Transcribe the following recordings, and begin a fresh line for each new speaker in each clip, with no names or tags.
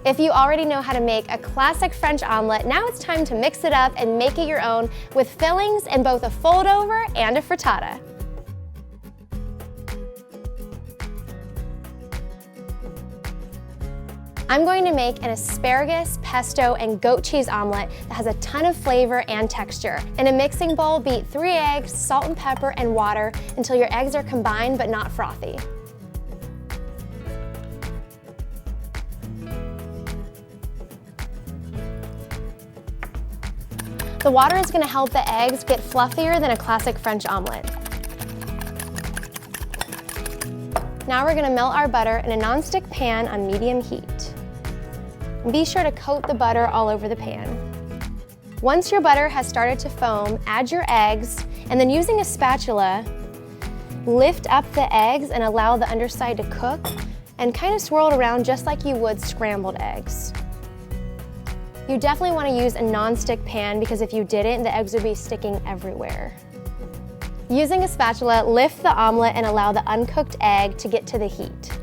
If you already know how to make a classic French omelet, now it's time to mix it up and make it your own with fillings in both a fold-over and a frittata. I'm going to make an asparagus, pesto, and goat cheese omelet that has a ton of flavor and texture. In a mixing bowl, beat 3 eggs, salt and pepper, and water until your eggs are combined but not frothy. The water is going to help the eggs get fluffier than a classic French omelet. Now we're going to melt our butter in a non-stick pan on medium heat. And be sure to coat the butter all over the pan. Once your butter has started to foam, add your eggs, and then using a spatula, lift up the eggs and allow the underside to cook, and kind of swirl it around just like you would scrambled eggs. You definitely want to use a non-stick pan because if you didn't, the eggs would be sticking everywhere. Using a spatula, lift the omelet and allow the uncooked egg to get to the heat.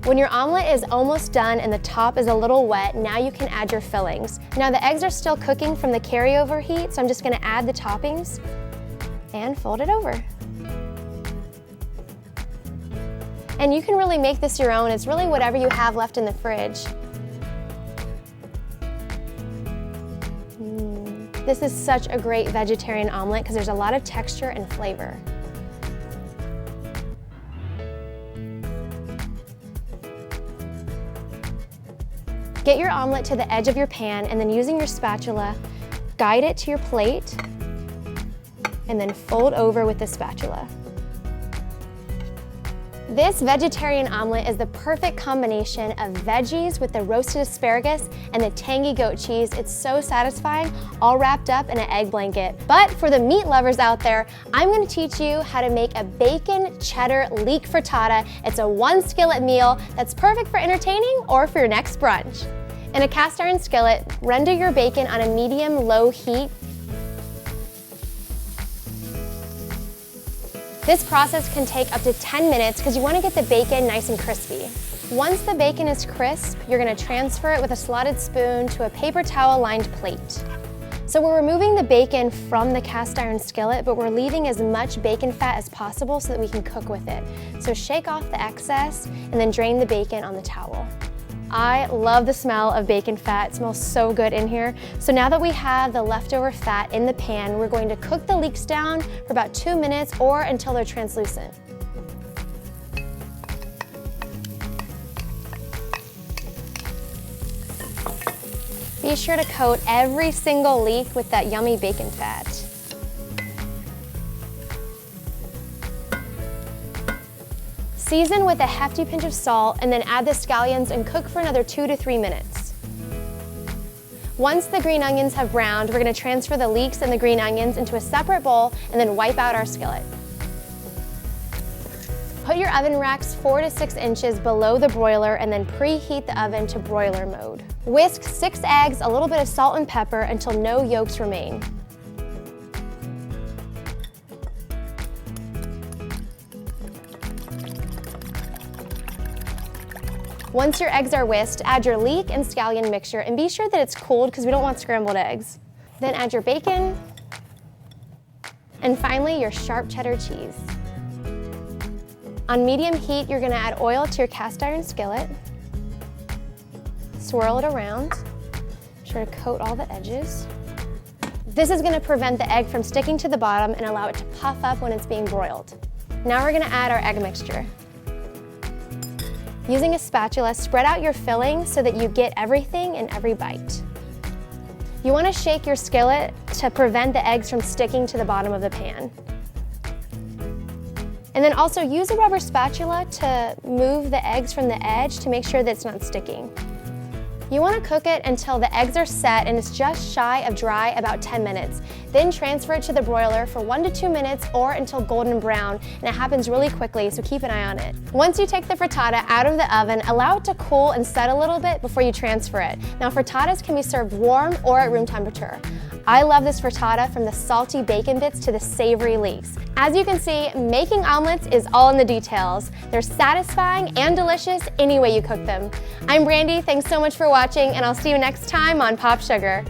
When your omelet is almost done and the top is a little wet, now you can add your fillings. Now the eggs are still cooking from the carryover heat, so I'm just going to add the toppings and fold it over. And you can really make this your own. It's really whatever you have left in the fridge. This is such a great vegetarian omelet because there's a lot of texture and flavor. Get your omelet to the edge of your pan and then using your spatula, guide it to your plate and then fold over with the spatula. This vegetarian omelet is the perfect combination of veggies with the roasted asparagus and the tangy goat cheese. It's so satisfying, all wrapped up in an egg blanket. But for the meat lovers out there, I'm going to teach you how to make a bacon cheddar leek frittata. It's a 1 skillet meal that's perfect for entertaining or for your next brunch. In a cast iron skillet, render your bacon on a medium-low heat. This process can take up to 10 minutes because you want to get the bacon nice and crispy. Once the bacon is crisp, you're going to transfer it with a slotted spoon to a paper towel-lined plate. So we're removing the bacon from the cast iron skillet, but we're leaving as much bacon fat as possible so that we can cook with it. So shake off the excess and then drain the bacon on the towel. I love the smell of bacon fat. It smells so good in here. So now that we have the leftover fat in the pan, we're going to cook the leeks down for about 2 minutes or until they're translucent. Be sure to coat every single leek with that yummy bacon fat. Season with a hefty pinch of salt and then add the scallions and cook for another 2 to 3 minutes. Once the green onions have browned, we're going to transfer the leeks and the green onions into a separate bowl and then wipe out our skillet. Put your oven racks 4 to 6 inches below the broiler and then preheat the oven to broiler mode. Whisk 6 eggs, a little bit of salt and pepper until no yolks remain. Once your eggs are whisked, add your leek and scallion mixture and be sure that it's cooled because we don't want scrambled eggs. Then add your bacon and finally your sharp cheddar cheese. On medium heat, you're going to add oil to your cast iron skillet. Swirl it around. Be sure to coat all the edges. This is going to prevent the egg from sticking to the bottom and allow it to puff up when it's being broiled. Now we're going to add our egg mixture. Using a spatula, spread out your filling so that you get everything in every bite. You want to shake your skillet to prevent the eggs from sticking to the bottom of the pan. And then also use a rubber spatula to move the eggs from the edge to make sure that it's not sticking. You want to cook it until the eggs are set and it's just shy of dry, about 10 minutes. Then transfer it to the broiler for 1 to 2 minutes or until golden brown, and it happens really quickly, so keep an eye on it. Once you take the frittata out of the oven, allow it to cool and set a little bit before you transfer it. Now, frittatas can be served warm or at room temperature. I love this frittata, from the salty bacon bits to the savory leeks. As you can see, making omelets is all in the details. They're satisfying and delicious any way you cook them. I'm Brandi, thanks so much for watching, and I'll see you next time on Pop Sugar.